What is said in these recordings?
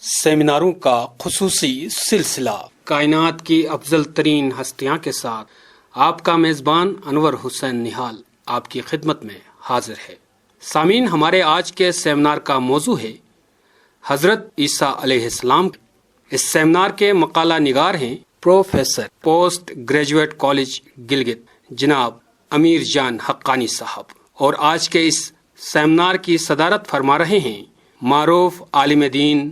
سیمیناروں کا خصوصی سلسلہ کائنات کی افضل ترین ہستیاں کے ساتھ آپ کا میزبان انور حسین نہال آپ کی خدمت میں حاضر ہے۔ سامعین، ہمارے آج کے سیمینار کا موضوع ہے حضرت عیسیٰ علیہ السلام۔ اس سیمینار کے مقالہ نگار ہیں professor post graduate college Gilgit جناب امیر جان حقانی صاحب، اور آج کے اس سیمینار کی صدارت فرما رہے ہیں معروف عالم دین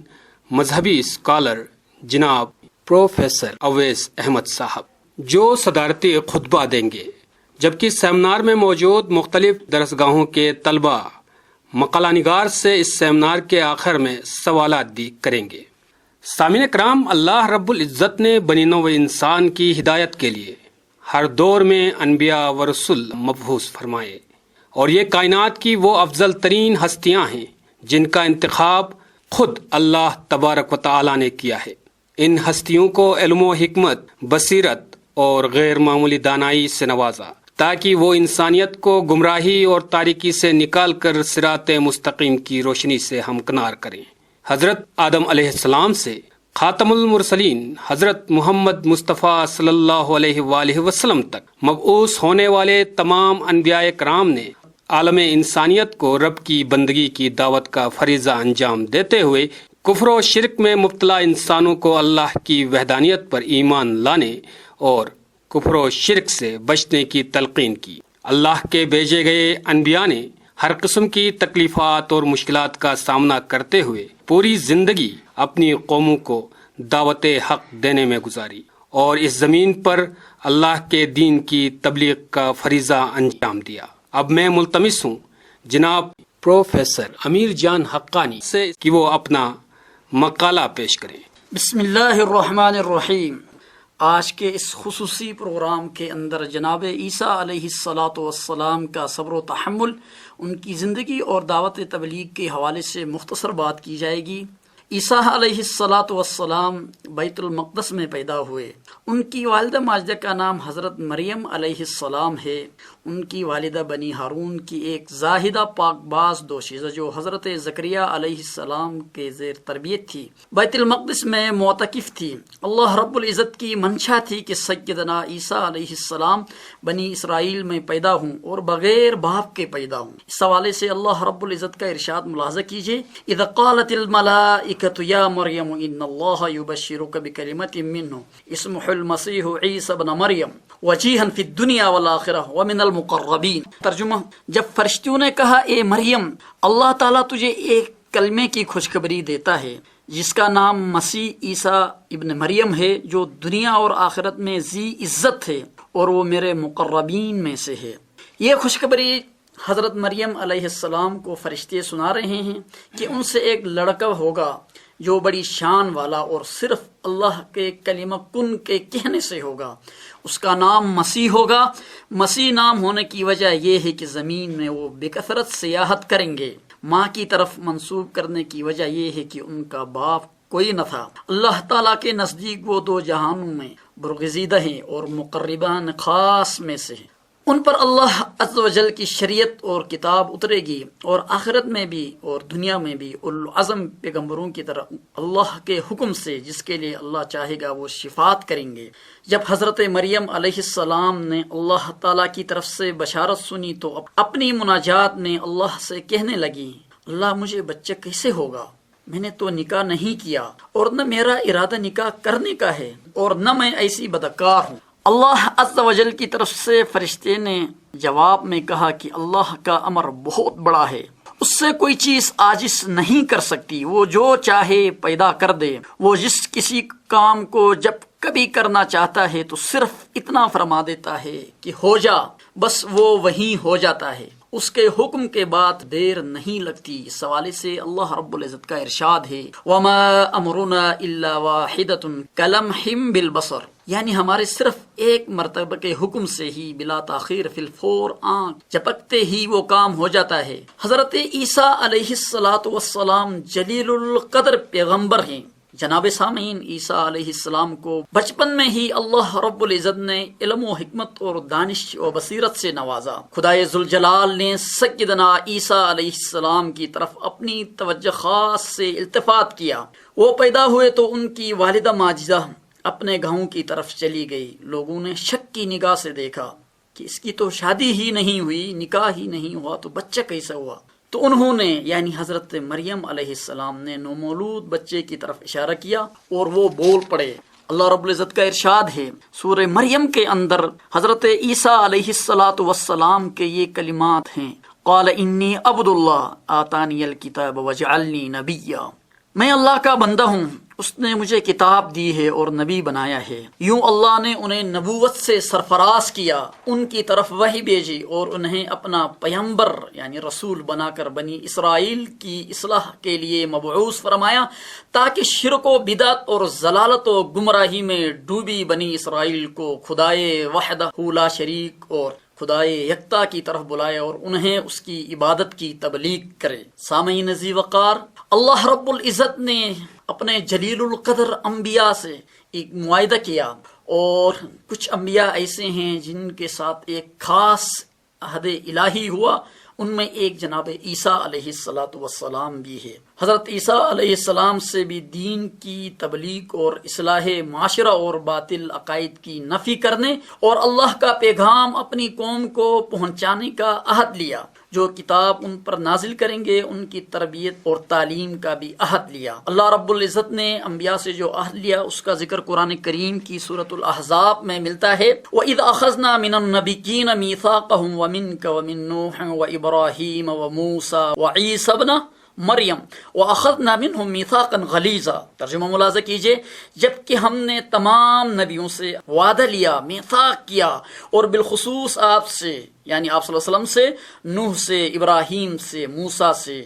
مذہبی اسکالر جناب پروفیسر اویس احمد صاحب، جو صدارتی خطبہ دیں گے، جبکہ سیمینار میں موجود مختلف درسگاہوں کے طلبہ مقالہ نگار سے اس سیمینار کے آخر میں سوالات بھی کریں گے۔ سامعین کرام، اللہ رب العزت نے بنی نوع انسان کی ہدایت کے لیے ہر دور میں انبیاء و رسول مبعوث فرمائے، اور یہ کائنات کی وہ افضل ترین ہستیاں ہیں جن کا انتخاب خود اللہ تبارک و تعالی نے کیا ہے۔ ان ہستیوں کو علم و حکمت، بصیرت اور غیر معمولی دانائی سے نوازا تاکہ وہ انسانیت کو گمراہی اور تاریکی سے نکال کر صراط مستقیم کی روشنی سے ہمکنار کریں۔ حضرت آدم علیہ السلام سے خاتم المرسلین حضرت محمد مصطفیٰ صلی اللہ علیہ وآلہ وسلم تک مبعوث ہونے والے تمام انبیاء کرام نے عالم انسانیت کو رب کی بندگی کی دعوت کا فریضہ انجام دیتے ہوئے کفر و شرک میں مبتلا انسانوں کو اللہ کی وحدانیت پر ایمان لانے اور کفر و شرک سے بچنے کی تلقین کی۔ اللہ کے بھیجے گئے انبیاء نے ہر قسم کی تکلیفات اور مشکلات کا سامنا کرتے ہوئے پوری زندگی اپنی قوموں کو دعوت حق دینے میں گزاری اور اس زمین پر اللہ کے دین کی تبلیغ کا فریضہ انجام دیا۔ اب میں ملتمس ہوں جناب پروفیسر امیر جان حقانی سے کہ وہ اپنا مقالہ پیش کریں۔ بسم اللہ الرحمن الرحیم۔ آج کے اس خصوصی پروگرام کے اندر جناب عیسیٰ علیہ السلام کا صبر و تحمل، ان کی زندگی اور دعوت تبلیغ کے حوالے سے مختصر بات کی جائے گی۔ عیسیٰ علیہ السلام بیت المقدس میں پیدا ہوئے۔ ان کی والدہ ماجدہ کا نام حضرت مریم علیہ السلام ہے۔ ان کی والدہ بنی ہارون کی ایک زاہدہ پاک باز دوشیزہ جو حضرت زکریا علیہ السلام کے زیر تربیت تھی، بیت المقدس میں معتکف تھی۔ اللہ رب العزت کی منشا تھی کہ سیدنا عیسیٰ علیہ السلام بنی اسرائیل میں پیدا ہوں اور بغیر باپ کے پیدا ہوں۔ اس حوالے سے اللہ رب العزت کا ارشاد ملاحظہ کیجئے، اذ قالت الملائکۃ یا مریم ان اللہ یبشرک بکلمۃ منہ اسمہ المسیح عیسی ابن مریم وجیہا فی الدنیا والآخرہ ومن المقربین۔ ترجمہ، جب فرشتوں نے کہا اے مریم، اللہ تعالیٰ تجھے ایک کلمے کی خوشخبری دیتا ہے جس کا نام مسیح عیسیٰ ابن مریم ہے، جو دنیا اور آخرت میں ذی عزت ہے اور وہ میرے مقربین میں سے ہے۔ یہ خوشخبری حضرت مریم علیہ السلام کو فرشتے سنا رہے ہیں کہ ان سے ایک لڑکا ہوگا جو بڑی شان والا اور صرف اللہ کے کلمہ کن کے کہنے سے ہوگا۔ اس کا نام مسیح ہوگا۔ مسیح نام ہونے کی وجہ یہ ہے کہ زمین میں وہ بکثرت سیاحت کریں گے۔ ماں کی طرف منسوب کرنے کی وجہ یہ ہے کہ ان کا باپ کوئی نہ تھا۔ اللہ تعالیٰ کے نزدیک وہ دو جہانوں میں برگزیدہ ہیں اور مقربان خاص میں سے ہیں۔ ان پر اللہ عز و جل کی شریعت اور کتاب اترے گی، اور آخرت میں بھی اور دنیا میں بھی العظم پیغمبروں کی طرح اللہ کے حکم سے جس کے لیے اللہ چاہے گا وہ شفاعت کریں گے۔ جب حضرت مریم علیہ السلام نے اللہ تعالیٰ کی طرف سے بشارت سنی تو اپنی مناجات میں اللہ سے کہنے لگی، اللہ مجھے بچہ کیسے ہوگا؟ میں نے تو نکاح نہیں کیا، اور نہ میرا ارادہ نکاح کرنے کا ہے، اور نہ میں ایسی بدکار ہوں۔ اللہ عز و جل کی طرف سے فرشتے نے جواب میں کہا کہ اللہ کا امر بہت بڑا ہے، اس سے کوئی چیز عاجز نہیں کر سکتی، وہ جو چاہے پیدا کر دے۔ وہ جس کسی کام کو جب کبھی کرنا چاہتا ہے تو صرف اتنا فرما دیتا ہے کہ ہو جا، بس وہ وہیں ہو جاتا ہے، اس کے حکم کے بعد دیر نہیں لگتی۔ اس حوالے سے اللہ رب العزت کا ارشاد ہے، وما امرنا الا واحدۃ کلمح بالبصر، یعنی ہمارے صرف ایک مرتبہ کے حکم سے ہی بلا تاخیر فی الفور، آنکھ جھپکتے ہی وہ کام ہو جاتا ہے۔ حضرت عیسیٰ علیہ السلام جلیل القدر پیغمبر ہیں۔ جناب سامعین، عیسیٰ علیہ السلام کو بچپن میں ہی اللہ رب العزت نے علم و حکمت اور دانش و بصیرت سے نوازا۔ خدائے ذوالجلال نے سیدنا عیسیٰ علیہ السلام کی طرف اپنی توجہ خاص سے التفات کیا۔ وہ پیدا ہوئے تو ان کی والدہ ماجدہ اپنے گاؤں کی طرف چلی گئی۔ لوگوں نے شک کی نگاہ سے دیکھا کہ اس کی تو شادی ہی نہیں ہوئی، نکاح ہی نہیں ہوا، تو بچہ کیسے ہوا؟ تو انہوں نے یعنی حضرت مریم علیہ السلام نے نومولود بچے کی طرف اشارہ کیا اور وہ بول پڑے۔ اللہ رب العزت کا ارشاد ہے سورہ مریم کے اندر، حضرت عیسیٰ علیہ السلام کے یہ کلمات ہیں، قال انی عبد اللہ آتانی الکتاب وجعلنی نبیا، میں اللہ کا بندہ ہوں، اس نے مجھے کتاب دی ہے اور نبی بنایا ہے۔ یوں اللہ نے انہیں نبوت سے سرفراز کیا، ان کی طرف وحی بھیجی اور انہیں اپنا پیغمبر یعنی رسول بنا کر بنی اسرائیل کی اصلاح کے لیے مبعوث فرمایا، تاکہ شرک و بدعت اور ضلالت و گمراہی میں ڈوبی بنی اسرائیل کو خدائے وحدہ لا شریک اور خدائے یکتا کی طرف بلائے اور انہیں اس کی عبادت کی تبلیغ کرے۔ سامعین عزیز وقار، اللہ رب العزت نے اپنے جلیل القدر انبیاء سے ایک معاہدہ کیا، اور کچھ انبیاء ایسے ہیں جن کے ساتھ ایک خاص عہد الہی ہوا، ان میں ایک جناب عیسیٰ علیہ السلام بھی ہے۔ حضرت عیسیٰ علیہ السلام سے بھی دین کی تبلیغ اور اصلاح معاشرہ اور باطل عقائد کی نفی کرنے اور اللہ کا پیغام اپنی قوم کو پہنچانے کا عہد لیا۔ جو کتاب ان پر نازل کریں گے ان کی تربیت اور تعلیم کا بھی عہد لیا۔ اللہ رب العزت نے انبیاء سے جو عہد لیا اس کا ذکر قرآن کریم کی سورۃ الاحزاب میں ملتا ہے، وَإِذْ أَخَذْنَا مِنَ النَّبِيِّينَ مِيثَاقَهُمْ وَمِنْكَ وَمِن نُوحٍ وَإِبْرَاهِيمَ وَمُوسَىٰ وَعِيسَىٰ ابْنَ مریم وَأَخَذْنَا مِنْهُمْ مِيثَاقًا غَلِيظًا۔ ترجمہ ملاحظہ کیجئے، جبکہ ہم نے تمام نبیوں سے وعدہ لیا، میثاق کیا، اور بالخصوص آپ سے یعنی آپ صلی اللہ علیہ وسلم سے، نوح سے، ابراہیم سے، موسیٰ سے،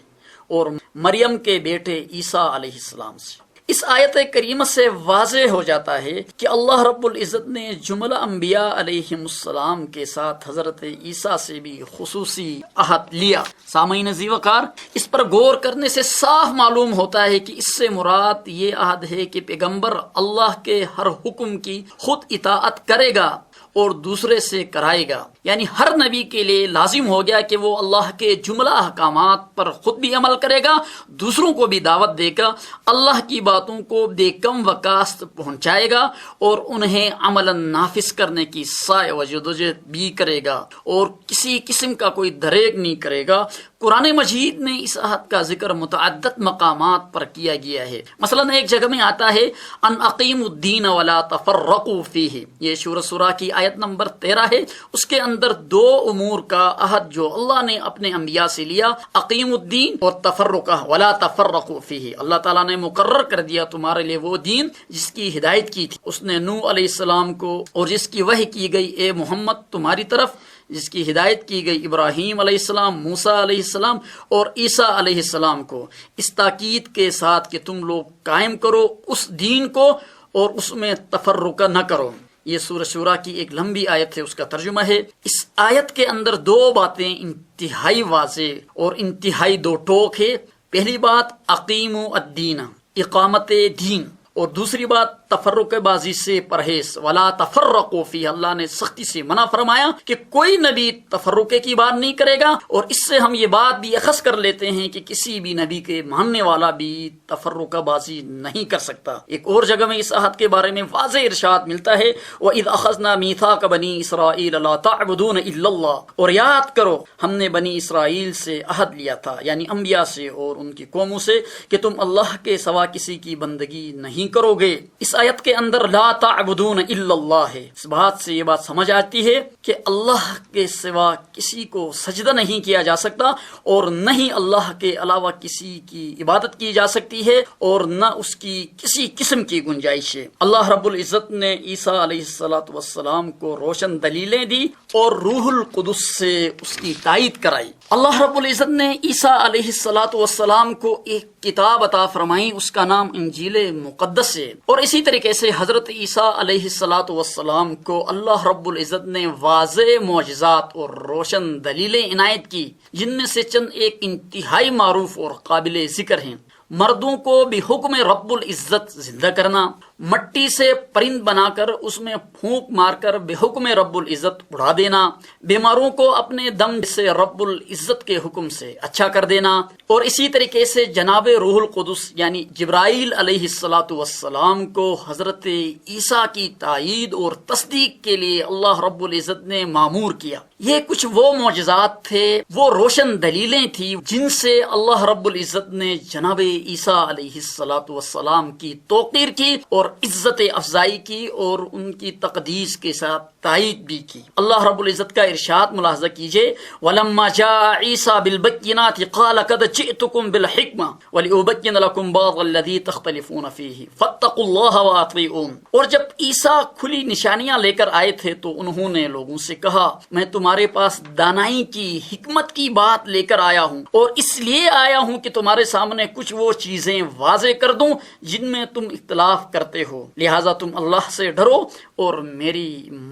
اور مریم کے بیٹے عیسیٰ علیہ السلام سے۔ اس آیت کریمہ سے واضح ہو جاتا ہے کہ اللہ رب العزت نے جملہ انبیاء علیہ السلام کے ساتھ حضرت عیسیٰ سے بھی خصوصی عہد لیا۔ سامعین عزیز وقار، اس پر غور کرنے سے صاف معلوم ہوتا ہے کہ اس سے مراد یہ عہد ہے کہ پیغمبر اللہ کے ہر حکم کی خود اطاعت کرے گا اور دوسرے سے کرائے گا، یعنی ہر نبی کے لیے لازم ہو گیا کہ وہ اللہ کے جملہ احکامات پر خود بھی عمل کرے گا، دوسروں کو بھی دعوت دے گا، اللہ کی باتوں کو بے کم و کاست پہنچائے گا اور انہیں عملاً نافذ کرنے کی سعی و جدوجہد بھی کرے گا، اور کسی قسم کا کوئی دریغ نہیں کرے گا۔ قرآن مجید میں اس عہد کا ذکر متعدد مقامات پر کیا گیا ہے۔ مثلا ایک جگہ میں آتا ہے ان اقیموا الدین ولا تفرقوا فیہ، یہ سورہ کی آیت نمبر 13 ہے۔ اس کے اندر دو امور کا عہد جو اللہ نے اپنے انبیاء سے لیا، اقیم الدین اور تفرقہ ولا تفرقوا فیہ، اللہ تعالیٰ نے مقرر کر دیا تمہارے لیے وہ دین جس کی ہدایت کی تھی اس نے نوح علیہ السلام کو، اور جس کی وحی کی گئی اے محمد تمہاری طرف، جس کی ہدایت کی گئی ابراہیم علیہ السلام، موسیٰ علیہ السلام اور عیسیٰ علیہ السلام کو، اس تاکید کے ساتھ کہ تم لوگ قائم کرو اس دین کو اور اس میں تفرقہ نہ کرو۔ یہ سورہ شورا کی ایک لمبی آیت ہے، اس کا ترجمہ ہے۔ اس آیت کے اندر دو باتیں انتہائی واضح اور انتہائی دو ٹوک ہے۔ پہلی بات اقیموا الدین، اقامت دین، اور دوسری بات تفرق بازی سے پرہیز، ولا تفرقوا فیہ، اللہ نے سختی سے منع فرمایا کہ کوئی نبی تفرقے کی بات نہیں کرے گا، اور اس سے ہم یہ بات بھی اخذ کر لیتے ہیں کہ کسی بھی نبی کے ماننے والا بھی تفرقہ بازی نہیں کر سکتا۔ ایک اور جگہ میں اس عہد کے بارے میں واضح ارشاد ملتا ہے، وَإِذْ أَخَذْنَا مِيثَاقَ بَنِي إِسْرَائِيلَ لَا تَعْبُدُونَ إِلَّا اللَّهَ، اور یاد کرو ہم نے بنی اسرائیل سے عہد لیا تھا، یعنی انبیاء سے اور ان کی قوموں سے، کہ تم اللہ کے سوا کسی کی بندگی نہیں کرو گے۔ اس آیت کے اندر لا تعبدون الا اللہ ہے۔ اس بات سے یہ بات سمجھ آتی ہے کہ اللہ کے سوا کسی کو سجدہ نہیں کیا جا سکتا، اور نہ ہی اللہ کے علاوہ کسی کی عبادت کی جا سکتی ہے، اور نہ اس کی کسی قسم کی گنجائش ہے۔ اللہ رب العزت نے عیسیٰ علیہ السلام کو روشن دلیلیں دی اور روح القدس سے اس کی تائید کرائی۔ اللہ رب العزت نے عیسیٰ علیہ السلام کو ایک کتاب عطا فرمائی، اس کا نام انجیل مقدس ہے، اور اسی طریقے سے حضرت عیسیٰ علیہ السلام کو اللہ رب العزت نے واضح معجزات اور روشن دلیلیں عنایت کی، جن میں سے چند ایک انتہائی معروف اور قابل ذکر ہیں۔ مردوں کو بحکم رب العزت زندہ کرنا، مٹی سے پرند بنا کر اس میں پھونک مار کر بحکم رب العزت اڑا دینا، بیماروں کو اپنے دم سے رب العزت کے حکم سے اچھا کر دینا، اور اسی طریقے سے جناب روح القدس یعنی جبرائیل علیہ السلام کو حضرت عیسیٰ کی تائید اور تصدیق کے لیے اللہ رب العزت نے مامور کیا۔ یہ کچھ وہ معجزات تھے، وہ روشن دلیلیں تھیں جن سے اللہ رب العزت نے جناب عیسیٰ علیہ السلام کی توقیر کی اور عزت افزائی کی اور ان کی تقدیس کے ساتھ تائید بھی کی۔ اللہ رب العزت کا ارشاد ملاحظہ کیجئے، وَلَمَّا جَاءَ عِيسَى بِالْبَيِّنَاتِ قَالَ قَدْ جِئْتُكُمْ بِالْحِكْمَةِ وَلِأُبَيِّنَ لَكُمْ بَعْضَ الَّذِي تَخْتَلِفُونَ فِيهِ فَاتَّقُوا اللَّهَ وَأَطِيعُونِ۔ اور جب عیسیٰ کھلی نشانیاں لے کر آئے تھے تو انہوں نے لوگوں سے کہا، میں تمہارے پاس دانائی کی، حکمت کی بات لے کر آیا ہوں، اور اس لیے آیا ہوں کہ تمہارے سامنے کچھ وہ چیزیں واضح کر دوں جن میں تم اختلاف کرتے ہو، لہٰذا تم اللہ سے ڈرو اور میری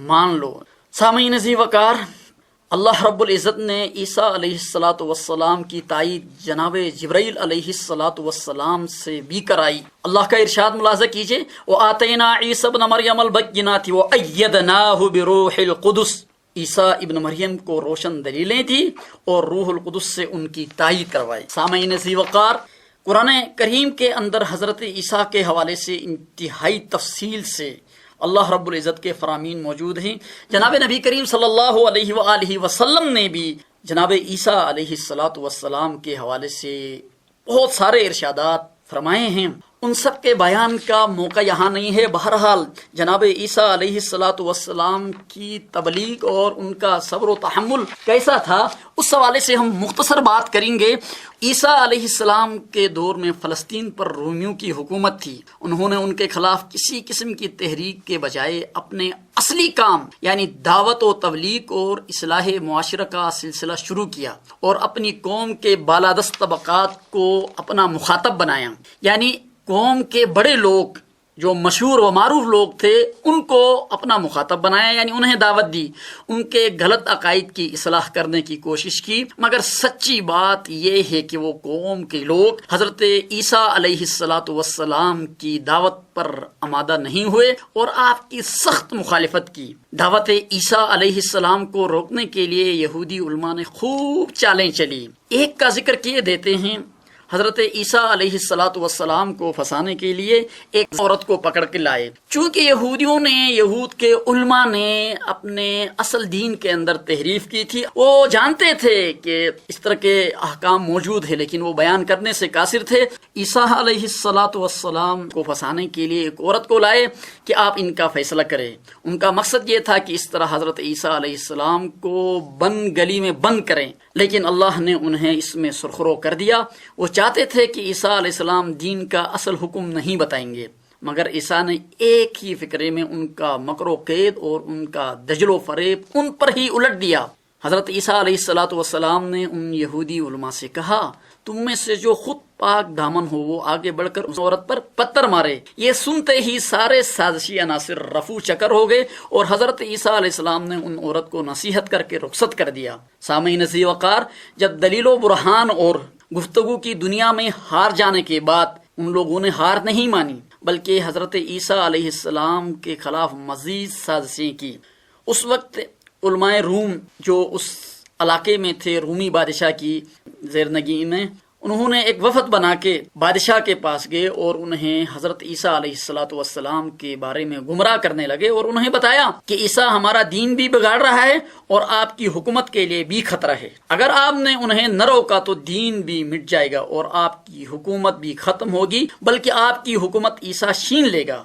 مان لو۔ سامعین عزیز وقار، اللہ رب العزت نے عیسیٰ علیہ السلام کی تائید جناب جبرائیل علیہ السلام سے بھی کرائی۔ اللہ کا ارشاد ملاحظہ کیجئے، وَآتَيْنَا عِيسَى ابْنَ مَرْيَمَ الْبَيِّنَاتِ وَأَيَّدْنَاهُ بِرُوحِ الْقُدُسِ۔ عیسیٰ ابن مریم کو روشن دلیلیں تھی اور روح القدس سے ان کی تائید کروائی۔ سامعین عزیز وقار، قرآن کریم کے اندر حضرت عیسیٰ کے حوالے سے انتہائی تفصیل سے اللہ رب العزت کے فرامین موجود ہیں۔ جناب نبی کریم صلی اللہ علیہ وآلہ وسلم نے بھی جناب عیسیٰ علیہ السلام کے حوالے سے بہت سارے ارشادات فرمائے ہیں، ان سب کے بیان کا موقع یہاں نہیں ہے۔ بہرحال جناب عیسیٰ علیہ السلام کی تبلیغ اور ان کا صبر و تحمل کیسا تھا، اس حوالے سے ہم مختصر بات کریں گے۔ عیسیٰ علیہ السلام کے دور میں فلسطین پر رومیوں کی حکومت تھی، انہوں نے ان کے خلاف کسی قسم کی تحریک کے بجائے اپنے اصلی کام یعنی دعوت و تبلیغ اور اصلاح معاشرہ کا سلسلہ شروع کیا اور اپنی قوم کے بالادست طبقات کو اپنا مخاطب بنایا، یعنی قوم کے بڑے لوگ جو مشہور و معروف لوگ تھے ان کو اپنا مخاطب بنایا، یعنی انہیں دعوت دی، ان کے غلط عقائد کی اصلاح کرنے کی کوشش کی۔ مگر سچی بات یہ ہے کہ وہ قوم کے لوگ حضرت عیسیٰ علیہ السلام کی دعوت پر آمادہ نہیں ہوئے اور آپ کی سخت مخالفت کی۔ دعوت عیسیٰ علیہ السلام کو روکنے کے لیے یہودی علماء نے خوب چالیں چلی۔ ایک کا ذکر کیے دیتے ہیں، حضرت عیسیٰ علیہ السلام کو پھنسانے کے لیے ایک عورت کو پکڑ کے لائے۔ چونکہ یہود کے علماء نے اپنے اصل دین کے اندر تحریف کی تھی، وہ جانتے تھے کہ اس طرح کے احکام موجود ہیں لیکن وہ بیان کرنے سے قاصر تھے۔ عیسیٰ علیہ السلام کو پھنسانے کے لیے ایک عورت کو لائے کہ آپ ان کا فیصلہ کریں۔ ان کا مقصد یہ تھا کہ اس طرح حضرت عیسیٰ علیہ السلام کو بند گلی میں بند کریں، لیکن اللہ نے انہیں اس میں سرخرو کر دیا۔ وہ چاہتے تھے کہ عیسیٰ علیہ السلام دین کا اصل حکم نہیں بتائیں گے، مگر عیسیٰ نے ایک ہی فکرے میں ان کا مکر و قید اور ان کا دجل و فریب ان پر ہی الٹ دیا۔ حضرت عیسیٰ علیہ السلام نے ان یہودی علماء سے کہا، تم میں سے جو خود پاک دامن ہو وہ آگے بڑھ کر اس عورت پر پتھر مارے۔ یہ سنتے ہی سارے سازشی عناصر رفو چکر ہو گئے اور حضرت عیسیٰ علیہ السلام نے ان عورت کو نصیحت کر کے رخصت کر دیا۔ سامعین عزیز وقار، جب دلیل و برہان اور گفتگو کی دنیا میں ہار جانے کے بعد ان لوگوں نے ہار نہیں مانی بلکہ حضرت عیسیٰ علیہ السلام کے خلاف مزید سازشیں کی۔ اس وقت علماء روم جو اس علاقے میں تھے، رومی بادشاہ کی زیرنگی میں، انہوں نے ایک وفد بنا کے بادشاہ کے پاس گئے اور انہیں حضرت عیسیٰ علیہ السلام کے بارے میں گمراہ کرنے لگے اور انہیں بتایا کہ عیسیٰ ہمارا دین بھی بگاڑ رہا ہے اور آپ کی حکومت کے لیے بھی خطرہ ہے۔ اگر آپ نے انہیں نہ روکا تو دین بھی مٹ جائے گا اور آپ کی حکومت بھی ختم ہوگی، بلکہ آپ کی حکومت عیسیٰ چھین لے گا۔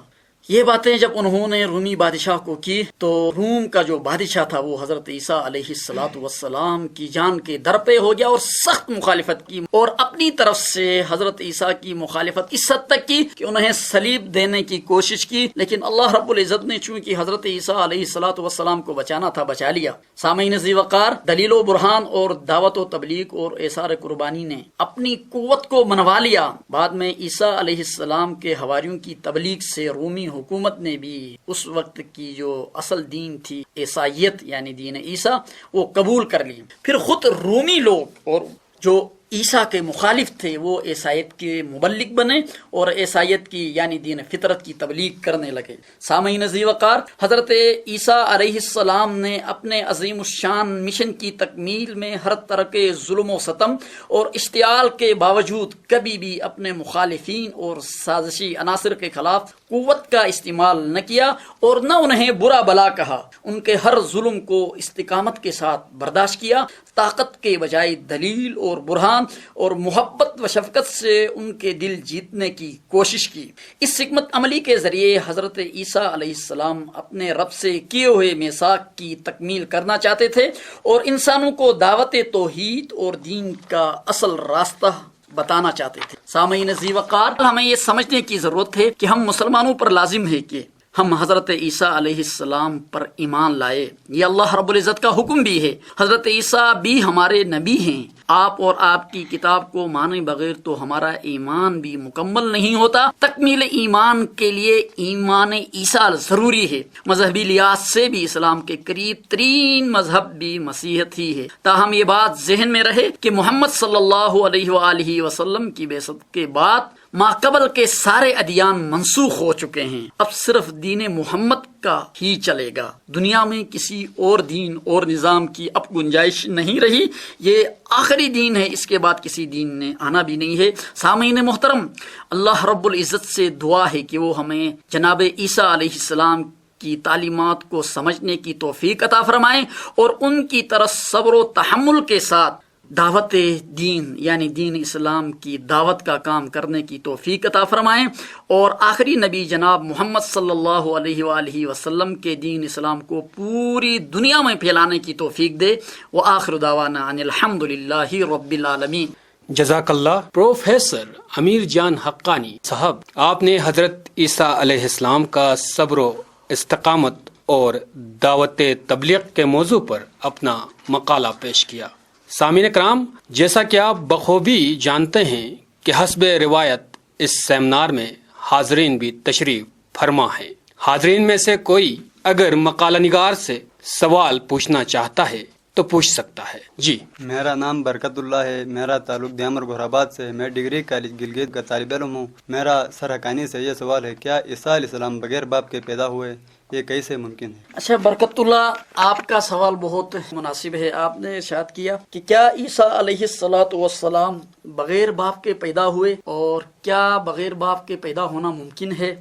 یہ باتیں جب انہوں نے رومی بادشاہ کو کی تو روم کا جو بادشاہ تھا وہ حضرت عیسیٰ علیہ السلام کی جان کے در پہ ہو گیا اور سخت مخالفت کی، اور اپنی طرف سے حضرت عیسیٰ کی مخالفت اس حد تک کی کہ انہیں صلیب دینے کی کوشش کی، لیکن اللہ رب العزت نے چونکہ حضرت عیسیٰ علیہ السلام کو بچانا تھا بچا لیا۔ سامعین عزیز وقار، دلیل و برہان اور دعوت و تبلیغ اور اثار قربانی نے اپنی قوت کو منوا لیا۔ بعد میں عیسیٰ علیہ السلام کے حواریوں کی تبلیغ سے رومی حکومت نے بھی اس وقت کی جو اصل دین تھی عیسائیت یعنی دین عیسیٰ وہ قبول کر لی۔ پھر خود رومی لوگ اور جو عیسیٰ کے مخالف تھے وہ عیسائیت کے مبلغ بنے اور عیسائیت کی یعنی دین فطرت کی تبلیغ کرنے لگے۔ سامعین عزیز وقار، حضرت عیسیٰ علیہ السلام نے اپنے عظیم الشان مشن کی تکمیل میں ہر طرح کے ظلم و ستم اور اشتعال کے باوجود کبھی بھی اپنے مخالفین اور سازشی عناصر کے خلاف قوت کا استعمال نہ کیا اور نہ انہیں برا بلا کہا۔ ان کے ہر ظلم کو استقامت کے ساتھ برداشت کیا، طاقت کے بجائے دلیل اور برہان اور محبت و شفقت سے ان کے دل جیتنے کی کوشش کی۔ اس حکمت عملی کے ذریعے حضرت عیسیٰ علیہ السلام اپنے رب سے کیے ہوئے میثاق کی تکمیل کرنا چاہتے تھے اور انسانوں کو دعوت توحید اور دین کا اصل راستہ بتانا چاہتے تھے۔ سامعین عزیز وقار، ہمیں یہ سمجھنے کی ضرورت ہے کہ ہم مسلمانوں پر لازم ہے کہ ہم حضرت عیسیٰ علیہ السلام پر ایمان لائے۔ یہ اللہ رب العزت کا حکم بھی ہے۔ حضرت عیسیٰ بھی ہمارے نبی ہیں۔ آپ اور آپ کی کتاب کو مانے بغیر تو ہمارا ایمان بھی مکمل نہیں ہوتا۔ تکمیل ایمان کے لیے ایمان عیسیٰ ضروری ہے۔ مذہبی لحاظ سے بھی اسلام کے قریب ترین مذہب بھی مسیحیت ہی ہے۔ تاہم یہ بات ذہن میں رہے کہ محمد صلی اللہ علیہ وآلہ وسلم کی بعثت کے بعد ماقبل کے سارے ادیان منسوخ ہو چکے ہیں۔ اب صرف دین محمد کا ہی چلے گا۔ دنیا میں کسی اور دین اور نظام کی اب گنجائش نہیں رہی۔ یہ آخری دین ہے، اس کے بعد کسی دین نے آنا بھی نہیں ہے۔ سامعین محترم، اللہ رب العزت سے دعا ہے کہ وہ ہمیں جناب عیسیٰ علیہ السلام کی تعلیمات کو سمجھنے کی توفیق عطا فرمائیں اور ان کی طرف صبر و تحمل کے ساتھ دعوت دین یعنی دین اسلام کی دعوت کا کام کرنے کی توفیق عطا فرمائیں اور آخری نبی جناب محمد صلی اللہ علیہ وآلہ وسلم کے دین اسلام کو پوری دنیا میں پھیلانے کی توفیق دے۔ وآخر دعوانا ان الحمدللہ رب العالمین۔ جزاک اللہ پروفیسر امیر جان حقانی صاحب، آپ نے حضرت عیسیٰ علیہ السلام کا صبر و استقامت اور دعوت تبلیغ کے موضوع پر اپنا مقالہ پیش کیا۔ سامعین کرام، جیسا کہ آپ بخوبی جانتے ہیں کہ حسب روایت اس سیمینار میں حاضرین بھی تشریف فرما ہیں۔ حاضرین میں سے کوئی اگر مقالہ نگار سے سوال پوچھنا چاہتا ہے تو پوچھ سکتا ہے۔ جی، میرا نام برکت اللہ ہے، میرا تعلق دیامر گورآباد سے، میں ڈگری کالج گلگت کا طالب علم ہوں۔ میرا سر حقانی سے یہ سوال ہے، کیا عیسیٰ علیہ السلام بغیر باپ کے پیدا ہوئے؟ یہ کیسے ممکن ہے؟ اچھا برکت اللہ، آپ کا سوال بہت مناسب ہے۔ آپ نے ارشاد کیا کہ کیا عیسیٰ علیہ السلام بغیر باپ کے پیدا ہوئے اور کیا بغیر باپ کے پیدا ہونا ممکن ہے؟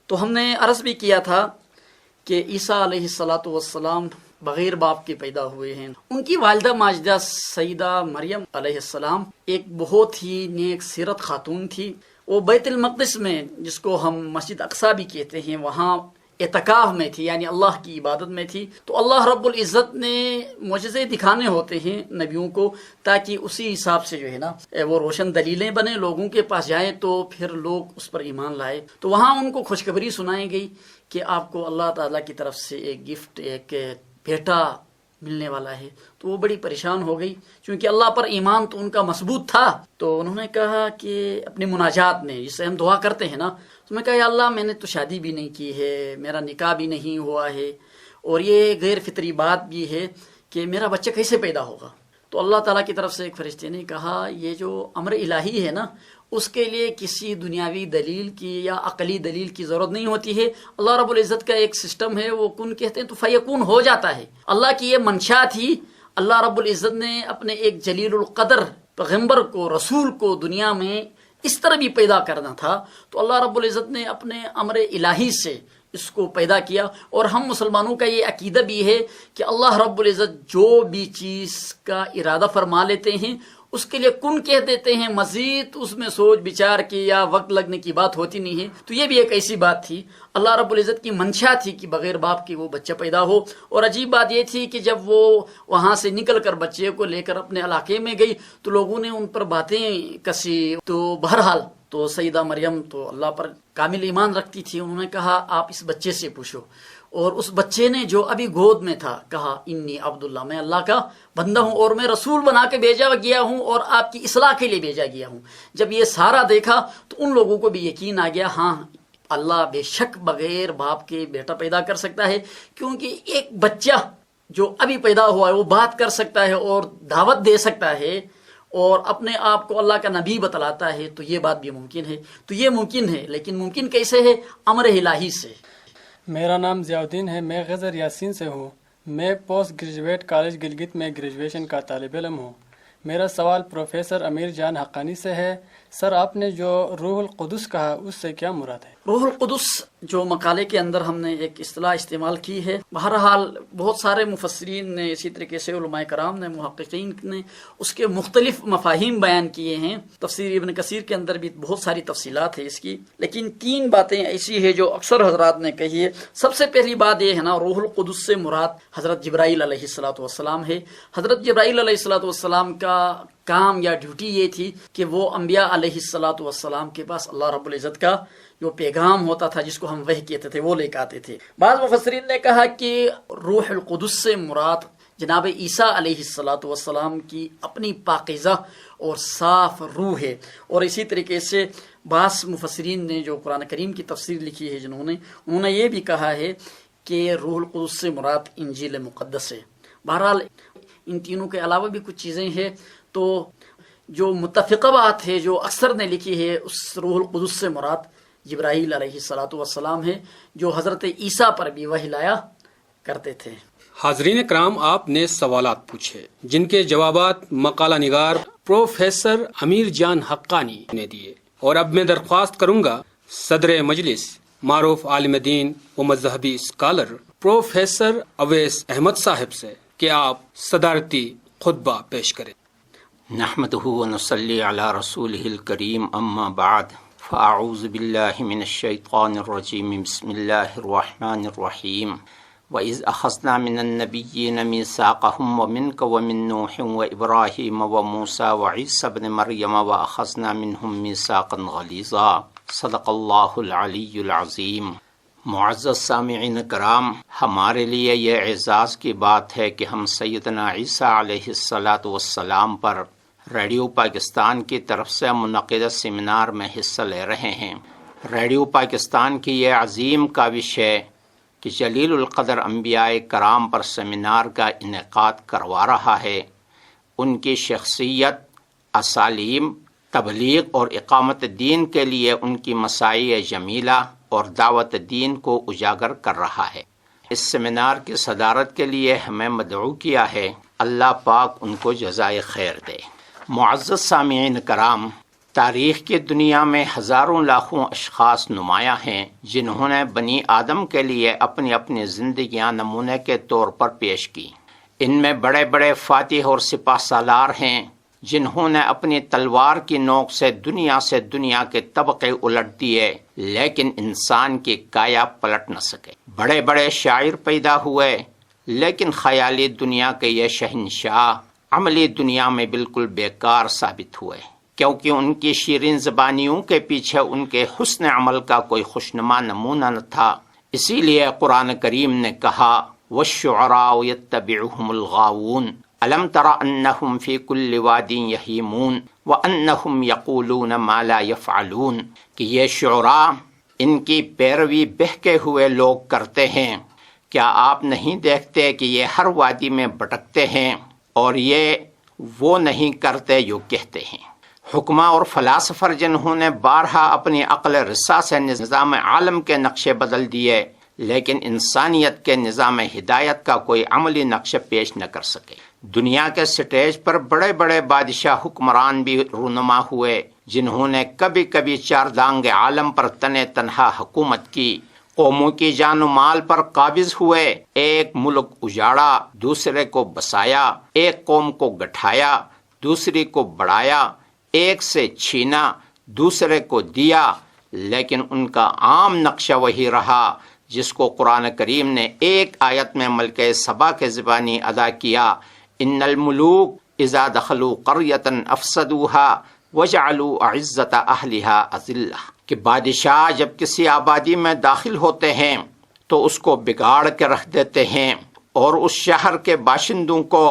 تو ہم نے عرض بھی کیا تھا کہ عیسیٰ علیہ السلام بغیر باپ کے پیدا ہوئے ہیں۔ ان کی والدہ ماجدہ سیدہ مریم علیہ السلام ایک بہت ہی نیک سیرت خاتون تھی۔ وہ بیت المقدس میں، جس کو ہم مسجد اقصی بھی کہتے ہیں، وہاں اعتکاف میں تھی، یعنی اللہ کی عبادت میں تھی۔ تو اللہ رب العزت نے معجزے دکھانے ہوتے ہیں نبیوں کو، تاکہ اسی حساب سے جو ہے نا وہ روشن دلیلیں بنے، لوگوں کے پاس جائیں تو پھر لوگ اس پر ایمان لائے۔ تو وہاں ان کو خوشخبری سنائی گئی کہ آپ کو اللہ تعالیٰ کی طرف سے ایک گفٹ، ایک بیٹا ملنے والا ہے۔ تو وہ بڑی پریشان ہو گئی، چونکہ اللہ پر ایمان تو ان کا مضبوط تھا۔ تو انہوں نے کہا کہ اپنی مناجات میں، جس سے ہم دعا کرتے ہیں نا، تو میں کہا یا اللہ، میں نے تو شادی بھی نہیں کی ہے، میرا نکاح بھی نہیں ہوا ہے، اور یہ غیر فطری بات بھی ہے کہ میرا بچہ کیسے پیدا ہوگا؟ تو اللہ تعالیٰ کی طرف سے ایک فرشتے نے کہا یہ جو امر الہی ہے نا، اس کے لیے کسی دنیاوی دلیل کی یا عقلی دلیل کی ضرورت نہیں ہوتی ہے۔ اللہ رب العزت کا ایک سسٹم ہے، وہ کن کہتے ہیں تو فیکون ہو جاتا ہے۔ اللہ کی یہ منشا تھی، اللہ رب العزت نے اپنے ایک جلیل القدر پیغمبر کو، رسول کو دنیا میں اس طرح بھی پیدا کرنا تھا، تو اللہ رب العزت نے اپنے امر الہی سے اس کو پیدا کیا۔ اور ہم مسلمانوں کا یہ عقیدہ بھی ہے کہ اللہ رب العزت جو بھی چیز کا ارادہ فرما لیتے ہیں اس کے لیے کن کہہ دیتے ہیں، مزید اس میں سوچ بچار کی یا وقت لگنے کی بات ہوتی نہیں ہے۔ تو یہ بھی ایک ایسی بات تھی، اللہ رب العزت کی منشا تھی کہ بغیر باپ کے وہ بچہ پیدا ہو۔ اور عجیب بات یہ تھی کہ جب وہ وہاں سے نکل کر بچے کو لے کر اپنے علاقے میں گئی تو لوگوں نے ان پر باتیں کسی۔ تو بہرحال تو سیدہ مریم تو اللہ پر کامل ایمان رکھتی تھی، انہوں نے کہا آپ اس بچے سے پوچھو۔ اور اس بچے نے جو ابھی گود میں تھا کہا انی عبداللہ، میں اللہ کا بندہ ہوں اور میں رسول بنا کے بھیجا گیا ہوں اور آپ کی اصلاح کے لیے بھیجا گیا ہوں۔ جب یہ سارا دیکھا تو ان لوگوں کو بھی یقین آ گیا، ہاں اللہ بے شک بغیر باپ کے بیٹا پیدا کر سکتا ہے، کیونکہ ایک بچہ جو ابھی پیدا ہوا ہے وہ بات کر سکتا ہے اور دعوت دے سکتا ہے، اور اپنے آپ کو اللہ کا نبی بتلاتا ہے تو یہ بات بھی ممکن ہے. تو یہ ممکن ہے، لیکن ممکن کیسے ہے؟ امر الہی سے. میرا نام ضیاء الدین ہے، میں غزر یاسین سے ہوں. میں پوسٹ گریجویٹ کالج گلگت میں گریجویشن کا طالب علم ہوں. میرا سوال پروفیسر امیر جان حقانی سے ہے. سر، آپ نے جو روح القدس کہا اس سے کیا مراد ہے؟ روح القدس جو مقالے کے اندر ہم نے ایک اصطلاح استعمال کی ہے، بہرحال بہت سارے مفسرین نے، اسی طریقے سے علماء کرام نے، محققین نے اس کے مختلف مفاہیم بیان کیے ہیں. تفسیر ابن کثیر کے اندر بھی بہت ساری تفصیلات ہیں اس کی، لیکن 3 باتیں ایسی ہیں جو اکثر حضرات نے کہی ہے. سب سے پہلی بات یہ ہے نا، روح القدس سے مراد حضرت جبرائیل علیہ السلام ہے. حضرت جبرائیل علیہ السلام کا کام یا ڈیوٹی یہ تھی کہ وہ انبیاء علیہ السلام کے پاس اللہ رب العزت کا جو پیغام ہوتا تھا، جس کو ہم وحی کہتے تھے، وہ لے کے آتے تھے. بعض مفسرین نے کہا کہ روح القدس سے مراد جناب عیسیٰ علیہ السلام کی اپنی پاکیزہ اور صاف روح ہے. اور اسی طریقے سے بعض مفسرین نے جو قرآن کریم کی تفسیر لکھی ہے، انہوں نے یہ بھی کہا ہے کہ روح القدس سے مراد انجیل مقدس ہے. بہرحال ان تینوں کے علاوہ بھی کچھ چیزیں ہیں، تو جو متفقہ بات ہے جو اکثر نے لکھی ہے، اس روح القدس سے مراد جبرائیل علیہ السلام ہے، جو حضرت عیسیٰ پر بھی وحی لایا کرتے تھے. حاضرین کرام، آپ نے سوالات پوچھے جن کے جوابات مقالہ نگار پروفیسر امیر جان حقانی نے دیے، اور اب میں درخواست کروں گا صدر مجلس، معروف عالم دین و مذہبی اسکالر پروفیسر اویس احمد صاحب سے کہ آپ صدارتی خطبہ پیش کریں. نحمده ونصلي على رسوله الكريم اما بعد فاعوذ بالله من الشيطان الرجيم بسم الله الرحمن الرحيم وإذ أخذنا من النبيين ميثاقهم ومنك ومن نوح وإبراهيم وموسى وعيسى ابن مريم وأخذنا منهم ميثاقا غليظا صدق الله العلي العظيم. معزز سامعین کرام، ہمارے لیے یہ اعزاز کی بات ہے کہ ہم سیدنا عیسیٰ علیہ السلام پر ریڈیو پاکستان کی طرف سے منعقدہ سیمینار میں حصہ لے رہے ہیں. ریڈیو پاکستان کی یہ عظیم کاوش ہے کہ جلیل القدر انبیاء کرام پر سیمینار کا انعقاد کروا رہا ہے. ان کی شخصیت، اسالیم، تبلیغ اور اقامت دین کے لیے ان کی مساعی جمیلہ اور دعوت دین کو اجاگر کر رہا ہے. اس سیمینار کی صدارت کے لیے ہمیں مدعو کیا ہے. اللہ پاک ان کو جزائے خیر دے. معزز سامعین کرام، تاریخ کی دنیا میں ہزاروں لاکھوں اشخاص نمایاں ہیں جنہوں نے بنی آدم کے لیے اپنی اپنی زندگیاں نمونے کے طور پر پیش کی. ان میں بڑے بڑے فاتح اور سپہ سالار ہیں جنہوں نے اپنی تلوار کی نوک سے دنیا کے طبقے الٹ دیے، لیکن انسان کی کایا پلٹ نہ سکے. بڑے بڑے شاعر پیدا ہوئے، لیکن خیالی دنیا کے یہ شہنشاہ عملی دنیا میں بالکل بیکار ثابت ہوئے، کیونکہ ان کی شیرین زبانیوں کے پیچھے ان کے حسن عمل کا کوئی خوشنما نمونہ نہ تھا. اسی لیے قرآن کریم نے کہا وَالشُّعَرَاءُ يَتَّبِعُهُمُ الْغَاوُونَ أَلَمْ تَرَ أَنَّهُمْ فِي كُلِّ وَادٍ يَهِيمُونَ وَأَنَّهُمْ يَقُولُونَ مَا لَا يَفْعَلُونَ کہ یہ شعراء، ان کی پیروی بہکے ہوئے لوگ کرتے ہیں. کیا آپ نہیں دیکھتے کہ یہ ہر وادی میں بھٹکتے ہیں اور یہ وہ نہیں کرتے جو کہتے ہیں. حکماء اور فلاسفر جنہوں نے بارہا اپنی عقل رسا سے نظام عالم کے نقشے بدل دیے، لیکن انسانیت کے نظام ہدایت کا کوئی عملی نقشہ پیش نہ کر سکے. دنیا کے سٹیج پر بڑے بڑے بادشاہ حکمران بھی رونما ہوئے جنہوں نے کبھی کبھی چار دانگ عالم پر تنہا حکومت کی، قوموں کی جان و مال پر قابض ہوئے، ایک ملک اجاڑا، دوسرے کو بسایا، ایک قوم کو گٹھایا، دوسری کو بڑھایا، ایک سے چھینا، دوسرے کو دیا، لیکن ان کا عام نقشہ وہی رہا جس کو قرآن کریم نے ایک آیت میں ملکہ سبا کے زبانی ادا کیا، ان الملوک اذا دخلوا قریۃ افسدوها وجعلوا اعزۃ اہلها اذلہ کہ بادشاہ جب کسی آبادی میں داخل ہوتے ہیں تو اس کو بگاڑ کے رکھ دیتے ہیں اور اس شہر کے باشندوں کو،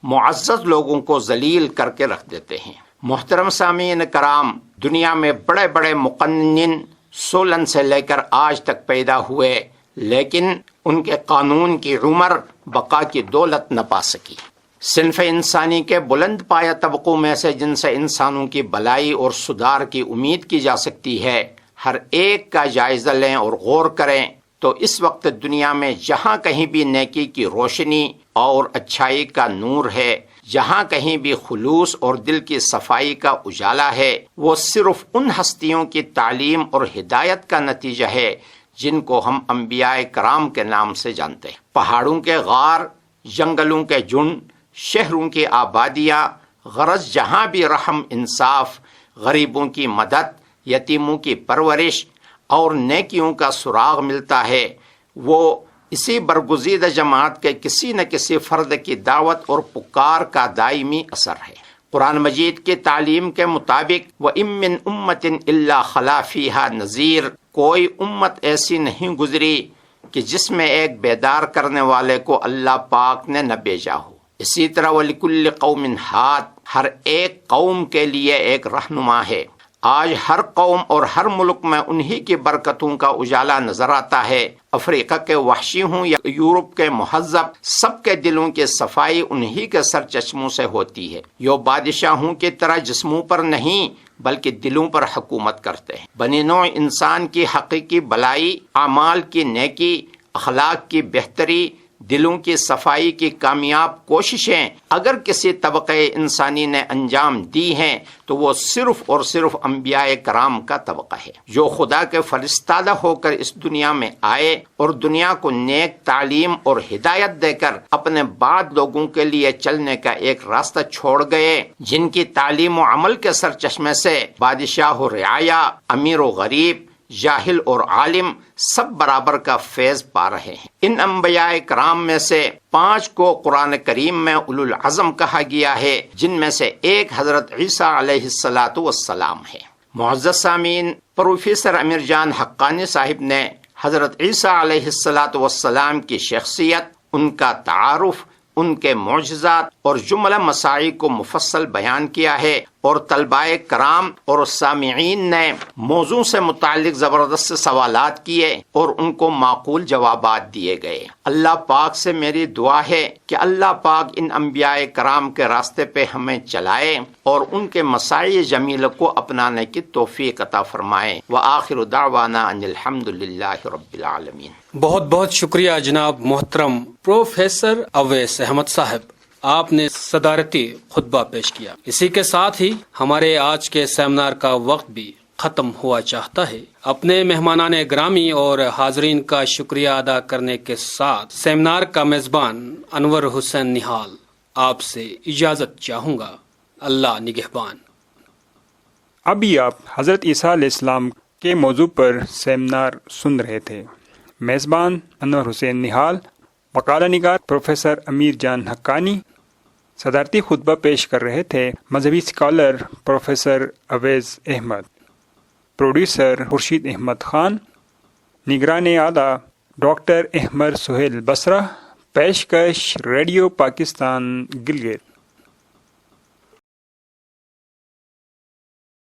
معزز لوگوں کو ذلیل کر کے رکھ دیتے ہیں. محترم سامعین کرام، دنیا میں بڑے بڑے مقنن سولن سے لے کر آج تک پیدا ہوئے، لیکن ان کے قانون کی عمر بقا کی دولت نہ پا سکی. صنف انسانی کے بلند پایہ طبقوں میں سے جن سے انسانوں کی بلائی اور سدھار کی امید کی جا سکتی ہے، ہر ایک کا جائزہ لیں اور غور کریں تو اس وقت دنیا میں جہاں کہیں بھی نیکی کی روشنی اور اچھائی کا نور ہے، جہاں کہیں بھی خلوص اور دل کی صفائی کا اجالا ہے، وہ صرف ان ہستیوں کی تعلیم اور ہدایت کا نتیجہ ہے جن کو ہم انبیاء کرام کے نام سے جانتے ہیں۔ پہاڑوں کے غار، جنگلوں کے جھنڈ، شہروں کی آبادیاں، غرض جہاں بھی رحم، انصاف، غریبوں کی مدد، یتیموں کی پرورش اور نیکیوں کا سراغ ملتا ہے، وہ اسی برگزیدہ جماعت کے کسی نہ کسی فرد کی دعوت اور پکار کا دائمی اثر ہے۔ قرآن مجید کی تعلیم کے مطابق وَإِن مِّن أُمَّةٍ إِلَّا خَلَا فِيهَا نَذِيرٌ، کوئی امت ایسی نہیں گزری کہ جس میں ایک بیدار کرنے والے کو اللہ پاک نے نہ بھیجا ہو۔ اسی طرح وَلِكُلِّ قَوْمٍ ہَادٍ، ہر ایک قوم کے لیے ایک رہنما ہے۔ آج ہر قوم اور ہر ملک میں انہی کی برکتوں کا اجالا نظر آتا ہے۔ افریقہ کے وحشی ہوں یا یورپ کے مہذب، سب کے دلوں کی صفائی انہی کے سر چشموں سے ہوتی ہے۔ یہ بادشاہوں کی طرح جسموں پر نہیں بلکہ دلوں پر حکومت کرتے ہیں۔ بنی نوع انسان کی حقیقی بلائی، اعمال کی نیکی، اخلاق کی بہتری، دلوں کی صفائی کی کامیاب کوششیں اگر کسی طبقہ انسانی نے انجام دی ہیں تو وہ صرف اور صرف انبیاء کرام کا طبقہ ہے، جو خدا کے فرستادہ ہو کر اس دنیا میں آئے اور دنیا کو نیک تعلیم اور ہدایت دے کر اپنے بعد لوگوں کے لیے چلنے کا ایک راستہ چھوڑ گئے، جن کی تعلیم و عمل کے سر چشمے سے بادشاہ و رعایا، امیر و غریب، جاہل اور عالم سب برابر کا فیض پا رہے ہیں۔ ان انبیاء کرام میں سے 5 کو قرآن کریم میں اولو العزم کہا گیا ہے، جن میں سے ایک حضرت عیسیٰ علیہ السلام ہے۔ معزز سامعین، پروفیسر امیر جان حقانی صاحب نے حضرت عیسیٰ علیہ السلام کی شخصیت، ان کا تعارف، ان کے معجزات اور جملہ مساعی کو مفصل بیان کیا ہے، اور طلباء کرام اور سامعین نے موضوع سے متعلق زبردست سوالات کیے اور ان کو معقول جوابات دیے گئے۔ اللہ پاک سے میری دعا ہے کہ اللہ پاک ان انبیاء کرام کے راستے پہ ہمیں چلائے اور ان کے مساعی جمیل کو اپنانے کی توفیق عطا فرمائے۔ وآخر دعوانا ان الحمد للہ رب العالمین۔ بہت بہت شکریہ جناب محترم پروفیسر اویس احمد صاحب، آپ نے صدارتی خطبہ پیش کیا۔ اسی کے ساتھ ہی ہمارے آج کے سیمینار کا وقت بھی ختم ہوا چاہتا ہے۔ اپنے مہمانان گرامی اور حاضرین کا شکریہ ادا کرنے کے ساتھ سیمینار کا میزبان انور حسین نہال آپ سے اجازت چاہوں گا۔ اللہ نگہبان۔ ابھی آپ حضرت عیسیٰ علیہ السلام کے موضوع پر سیمینار سن رہے تھے۔ میزبان انور حسین نہال، وکالہ نگار پروفیسر امیر جان حقانی، صدارتی خطبہ پیش کر رہے تھے مذہبی scholar professor Owais Ahmed, producer Khurshid Ahmed Khan, نگران اعلیٰ ڈاکٹر احمد سہیل بصرہ، پیشکش ریڈیو پاکستان گلگت۔